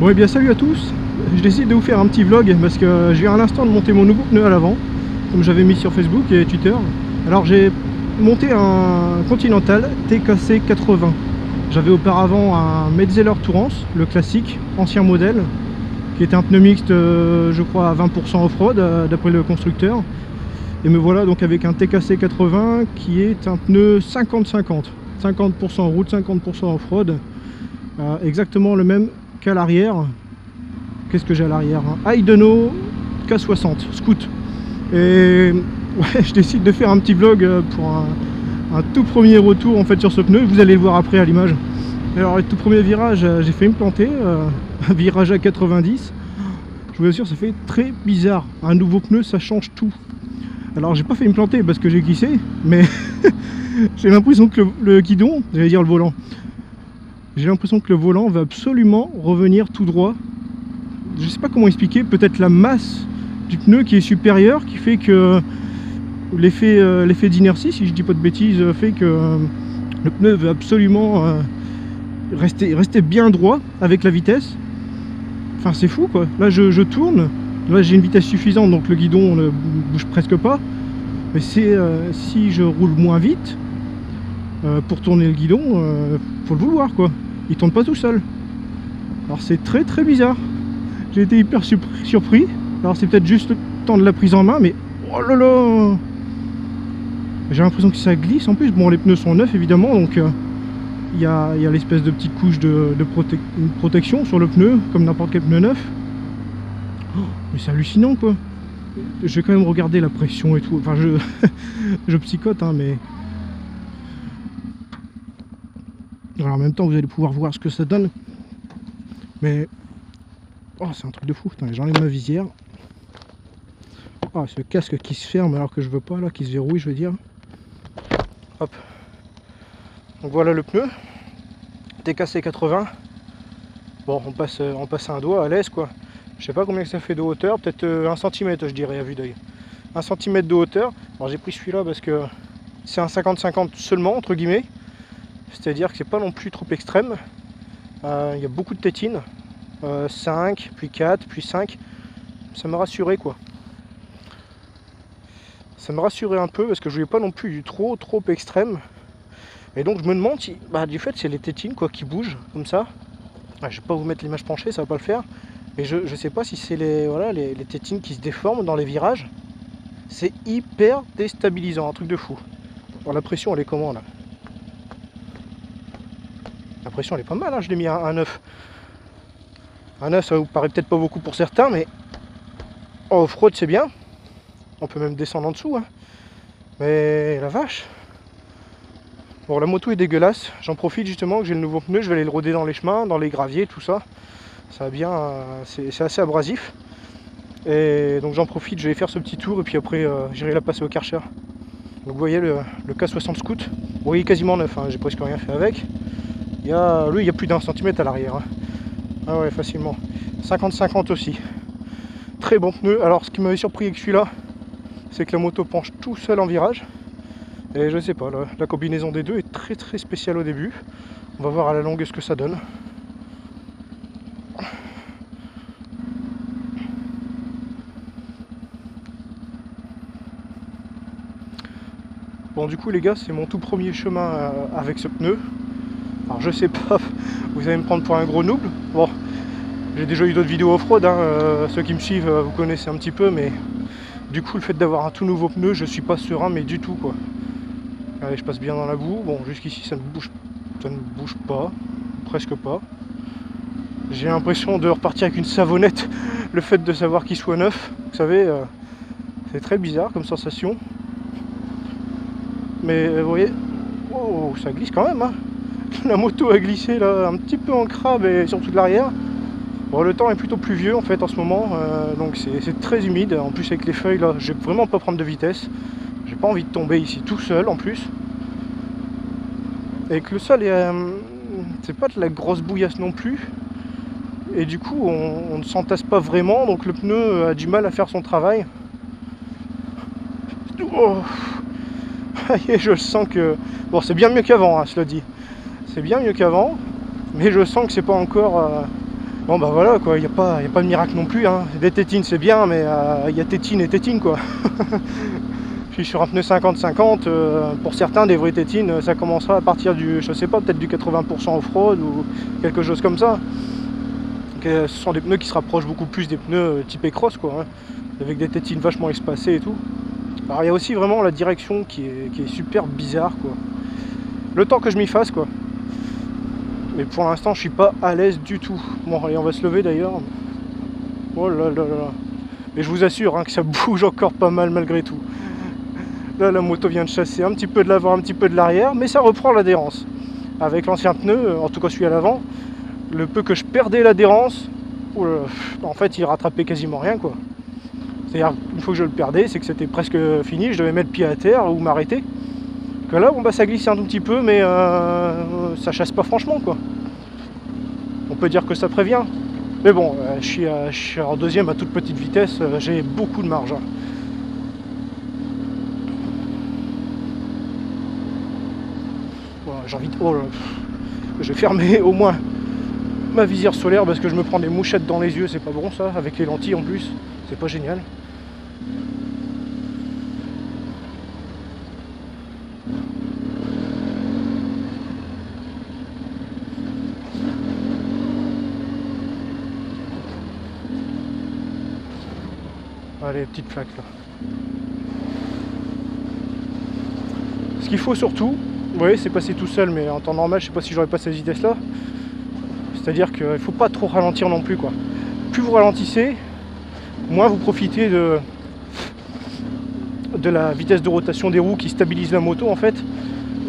Bon et bien salut à tous, je décide de vous faire un petit vlog parce que je viens à l'instant de monter mon nouveau pneu à l'avant, comme j'avais mis sur Facebook et Twitter. Alors j'ai monté un Continental TKC 80. J'avais auparavant un Metzeler Tourance, le classique, ancien modèle, qui était un pneu mixte, je crois à 20% off-road d'après le constructeur. Et me voilà donc avec un TKC 80 qui est un pneu 50-50, 50% route, 50% off-road, exactement le même qu'à l'arrière. Qu'est-ce que j'ai à l'arrière? Haideno K60 Scoot. Et ouais, je décide de faire un petit vlog pour un tout premier retour en fait sur ce pneu. Vous allez le voir après à l'image. Alors le tout premier virage, j'ai fait me planter, un virage à 90. Je vous assure, ça fait très bizarre. Un nouveau pneu, ça change tout. Alors j'ai pas fait me planter parce que j'ai glissé, mais j'ai l'impression que le guidon, j'allais dire le volant, j'ai l'impression que le volant va absolument revenir tout droit. Je sais pas comment expliquer, peut-être la masse du pneu qui est supérieure, qui fait que l'effet d'inertie, si je dis pas de bêtises, fait que le pneu veut absolument rester bien droit avec la vitesse. Enfin c'est fou quoi, là je tourne, là j'ai une vitesse suffisante donc le guidon ne bouge presque pas. Mais c'est si je roule moins vite, pour tourner le guidon, faut le vouloir quoi, il tourne pas tout seul. Alors c'est très très bizarre, j'ai été hyper surpris. Alors c'est peut-être juste le temps de la prise en main, mais oh là là, j'ai l'impression que ça glisse en plus. Bon les pneus sont neufs évidemment, donc il y a l'espèce de petite couche de protection sur le pneu, comme n'importe quel pneu neuf. Oh, mais c'est hallucinant quoi. Je vais quand même regarder la pression et tout, enfin je psychote hein, mais... Alors en même temps vous allez pouvoir voir ce que ça donne. Mais... oh c'est un truc de fou, j'enlève ma visière. Oh ce casque qui se ferme alors que je veux pas là, qui se verrouille je veux dire. Hop. Donc voilà le pneu. TKC 80. Bon on passe un doigt à l'aise quoi. Je sais pas combien ça fait de hauteur, peut-être 1 cm je dirais à vue d'œil. 1 cm de hauteur. Alors j'ai pris celui-là parce que c'est un 50-50 seulement entre guillemets. C'est-à-dire que c'est pas non plus trop extrême. Il y a beaucoup de tétines. 5, puis 4, puis 5. Ça m'a rassuré quoi. Ça me rassurait un peu parce que je voulais pas non plus du trop extrême. Et donc je me demande si, du fait c'est les tétines quoi qui bougent comme ça. Je vais pas vous mettre l'image penchée, ça va pas le faire. Mais je sais pas si c'est les tétines qui se déforment dans les virages. C'est hyper déstabilisant, un truc de fou. Alors la pression elle est comment là? La pression elle est pas mal, hein, je l'ai mis à 1,9. 1,9 ça vous paraît peut-être pas beaucoup pour certains, mais en off-road c'est bien. On peut même descendre en dessous, hein. Mais la vache. Bon la moto est dégueulasse, j'en profite justement que j'ai le nouveau pneu, je vais aller le roder dans les chemins, dans les graviers, tout ça. Ça va bien, c'est assez abrasif. Et donc j'en profite, je vais faire ce petit tour et puis après j'irai la passer au Karcher. Donc vous voyez le K60 Scoot, bon, il est quasiment neuf, hein, j'ai presque rien fait avec. Lui il y a plus d'1 centimètre à l'arrière, hein. Ah ouais facilement. 50-50 aussi. Très bon pneu. Alors ce qui m'avait surpris avec celui-là, c'est que la moto penche tout seul en virage. Et je sais pas, la combinaison des deux est très spéciale au début. On va voir à la longue ce que ça donne. Bon du coup les gars, c'est mon tout premier chemin avec ce pneu. Alors je sais pas, vous allez me prendre pour un gros noob. Bon, j'ai déjà eu d'autres vidéos off-road, hein, ceux qui me suivent vous connaissez un petit peu, mais du coup le fait d'avoir un tout nouveau pneu, je suis pas serein mais du tout quoi. Allez, je passe bien dans la boue, bon jusqu'ici ça ne bouge pas, presque pas. J'ai l'impression de repartir avec une savonnette, le fait de savoir qu'il soit neuf, vous savez, c'est très bizarre comme sensation. Mais vous voyez, oh, ça glisse quand même, hein. La moto a glissé là, un petit peu en crabe et surtout de l'arrière. Bon, le temps est plutôt pluvieux en fait en ce moment, donc c'est très humide. En plus avec les feuilles là, je vais vraiment pas prendre de vitesse. J'ai pas envie de tomber ici tout seul en plus. Et que le sol c'est pas de la grosse bouillasse non plus. Et du coup on ne s'entasse pas vraiment, donc le pneu a du mal à faire son travail. Oh. Et je sens que... bon c'est bien mieux qu'avant, hein, cela dit. C'est bien mieux qu'avant, mais je sens que c'est pas encore... Bon bah voilà quoi, il n'y a pas de miracle non plus, hein. Des tétines c'est bien, mais il y a tétine et tétine quoi. Je suis sur un pneu 50-50, pour certains des vraies tétines ça commencera à partir du, je sais pas, peut-être du 80% off-road ou quelque chose comme ça. Donc, ce sont des pneus qui se rapprochent beaucoup plus des pneus typés cross quoi, hein, avec des tétines vachement espacées et tout. Alors il y a aussi vraiment la direction qui est super bizarre quoi. Le temps que je m'y fasse quoi. Mais pour l'instant je suis pas à l'aise du tout. Bon allez, on va se lever d'ailleurs. Oh là là là. Et je vous assure hein, que ça bouge encore pas mal malgré tout. Là la moto vient de chasser un petit peu de l'avant, un petit peu de l'arrière, mais ça reprend l'adhérence. Avec l'ancien pneu, en tout cas celui à l'avant, le peu que je perdais l'adhérence, en fait il rattrapait quasiment rien quoi. C'est-à-dire une fois que je le perdais, c'est que c'était presque fini, je devais mettre pied à terre ou m'arrêter. Que là bon bah ça glissait un tout petit peu, mais ça chasse pas franchement quoi. On peut dire que ça prévient. Mais bon, je suis en deuxième à toute petite vitesse, j'ai beaucoup de marge. Hein. Voilà, j'ai envie de... Oh là, je vais fermer au moins ma visière solaire parce que je me prends des mouchettes dans les yeux, c'est pas bon ça, avec les lentilles en plus, c'est pas génial. Allez, petite flaque là. Ce qu'il faut surtout, vous voyez, c'est passé tout seul, mais en temps normal, je sais pas si j'aurais pas cette vitesse là. C'est-à-dire qu'il ne faut pas trop ralentir non plus quoi. Plus vous ralentissez, moins vous profitez de la vitesse de rotation des roues qui stabilise la moto en fait.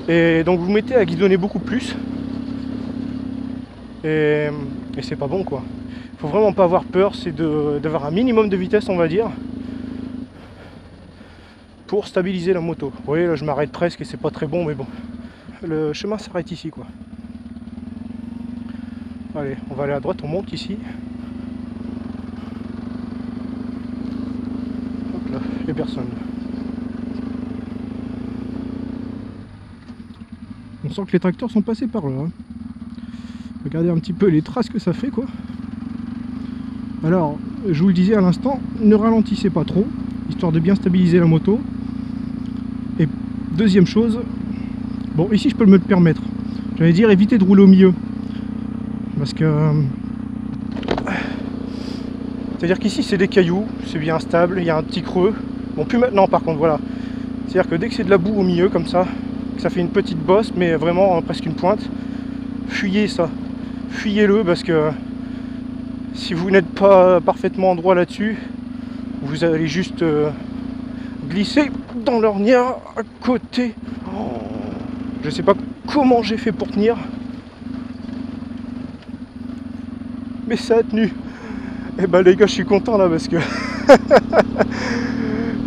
Et donc vous mettez à guidonner beaucoup plus. Et c'est pas bon quoi. Faut vraiment pas avoir peur, c'est d'avoir un minimum de vitesse on va dire. Pour stabiliser la moto. Vous voyez là je m'arrête presque et c'est pas très bon mais bon. Le chemin s'arrête ici quoi. Allez, on va aller à droite, on monte ici. Hop là, il n'y a personne. On sent que les tracteurs sont passés par là. Hein. Regardez un petit peu les traces que ça fait quoi. Alors, je vous le disais à l'instant, ne ralentissez pas trop, histoire de bien stabiliser la moto. Et deuxième chose, bon ici je peux me le permettre. J'allais dire éviter de rouler au milieu. Parce que... c'est-à-dire qu'ici c'est des cailloux, c'est bien stable, il y a un petit creux. Bon plus maintenant par contre, voilà. C'est-à-dire que dès que c'est de la boue au milieu comme ça, que ça fait une petite bosse, mais vraiment presque une pointe, fuyez ça. Fuyez-le parce que si vous n'êtes pas parfaitement droit là-dessus, vous allez juste glisser dans l'ornière à côté. Oh, je sais pas comment j'ai fait pour tenir. Mais ça a tenu. Et bah les gars je suis content là parce que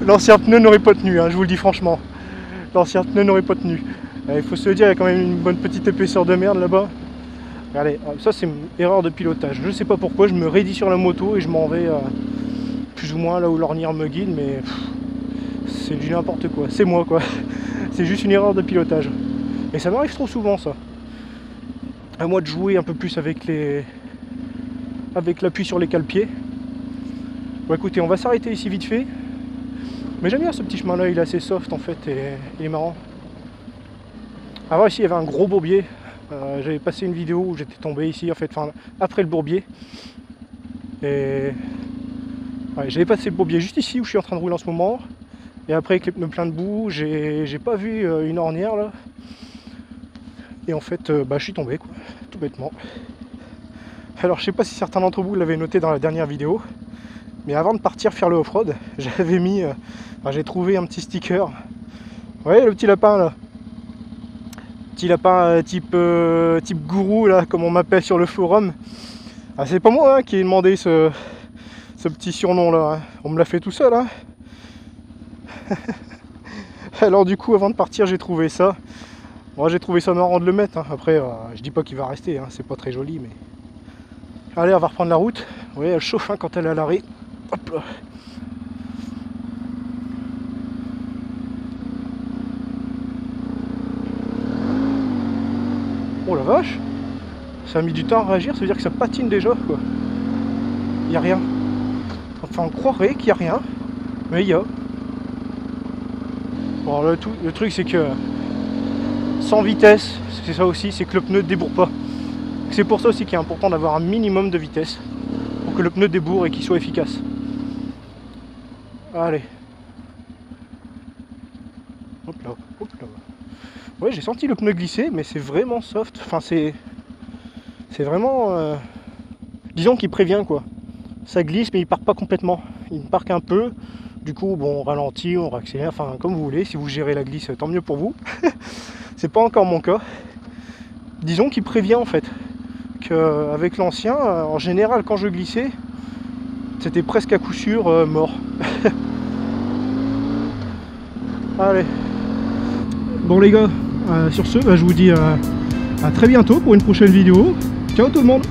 l'ancien pneu n'aurait pas tenu, hein, je vous le dis franchement. L'ancien pneu n'aurait pas tenu. Il faut se le dire, il y a quand même une bonne petite épaisseur de merde là-bas. Regardez, ça c'est une erreur de pilotage. Je sais pas pourquoi, je me raidis sur la moto et je m'en vais plus ou moins là où l'ornière me guide, mais c'est du n'importe quoi. C'est moi quoi. C'est juste une erreur de pilotage. Et ça m'arrive trop souvent ça. À moi de jouer un peu plus avec l'appui sur les cale-pieds. Bon écoutez, on va s'arrêter ici vite fait. Mais j'aime bien ce petit chemin là, il est assez soft en fait et il est marrant. Avant ici il y avait un gros bourbier. J'avais passé une vidéo où j'étais tombé ici en fait, enfin après le bourbier. Et ouais, j'avais passé le bourbier juste ici où je suis en train de rouler en ce moment. Et après avec les pneus pleins de boue, j'ai pas vu une ornière là. Et en fait bah, je suis tombé quoi, tout bêtement. Alors je sais pas si certains d'entre vous l'avaient noté dans la dernière vidéo, mais avant de partir faire le off-road, j'avais mis, j'ai trouvé un petit sticker. Vous voyez le petit lapin là, petit lapin type gourou là, comme on m'appelle sur le forum. Ah, c'est pas moi hein, qui ai demandé ce petit surnom là, hein. On me l'a fait tout seul. Hein. Alors du coup avant de partir j'ai trouvé ça. Moi j'ai trouvé ça marrant de le mettre. Hein. Après je dis pas qu'il va rester, hein. C'est pas très joli mais. Allez, on va reprendre la route. Vous voyez, elle chauffe hein, quand elle est à l'arrêt. Hop là. Oh la vache! Ça a mis du temps à réagir, ça veut dire que ça patine déjà quoi. Il n'y a rien. Enfin on croirait qu'il n'y a rien, mais il y a. Bon le truc c'est que sans vitesse, c'est ça aussi, c'est que le pneu ne débourre pas. C'est pour ça aussi qu'il est important d'avoir un minimum de vitesse pour que le pneu débourre et qu'il soit efficace. Allez. Hop là, hop là. Ouais, j'ai senti le pneu glisser, mais c'est vraiment soft. Enfin, c'est vraiment... disons qu'il prévient, quoi. Ça glisse, mais il part pas complètement. Il part qu'un peu. Du coup, bon, on ralentit, on réaccélère, enfin, comme vous voulez. Si vous gérez la glisse, tant mieux pour vous. C'est pas encore mon cas. Disons qu'il prévient, en fait. Qu'avec l'ancien, en général, quand je glissais, c'était presque à coup sûr mort. Allez. Bon les gars, sur ce, je vous dis à très bientôt pour une prochaine vidéo. Ciao tout le monde.